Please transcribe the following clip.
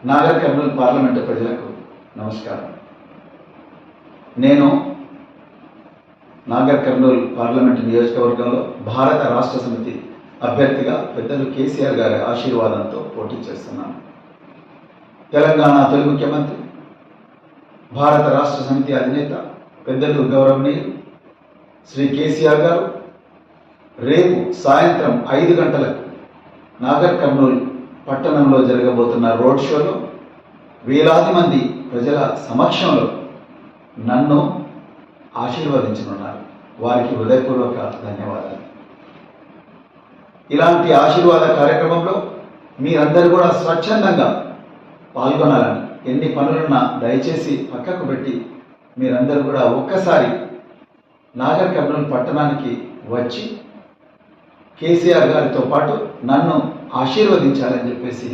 Nagar Kurnool parliament ప్రజలకు నమస్కారం. నేను నాగర్ కర్నూలు పార్లమెంటు నియోజకవర్గంలో భారత రాష్ట్ర సమితి అభ్యర్థిగా పెద్దలు కేసీఆర్ గారి ఆశీర్వాదంతో పోటీ చేస్తున్నాను. తెలంగాణ తొలి ముఖ్యమంత్రి, భారత రాష్ట్ర సమితి అధినేత పెద్దలు గౌరవనీయులు శ్రీ కేసీఆర్ గారు రేపు సాయంత్రం 5 గంటలకు నాగర్ కర్నూలు పట్టణంలో జరగబోతున్న రోడ్ షోలో వేలాది మంది ప్రజల సమక్షంలో నన్ను ఆశీర్వదించనున్నారు. వారికి హృదయపూర్వక ధన్యవాదాలు. ఇలాంటి ఆశీర్వాద కార్యక్రమంలో మీరందరూ కూడా స్వచ్ఛందంగా పాల్గొనాలని, ఎన్ని పనులున్నా దయచేసి పక్కకు పెట్టి మీరందరూ కూడా ఒక్కసారి నాగర్ కర్నూలు పట్టణానికి వచ్చి కేసీఆర్ గారితో పాటు నన్ను ఆశీర్వదించాలని చెప్పేసి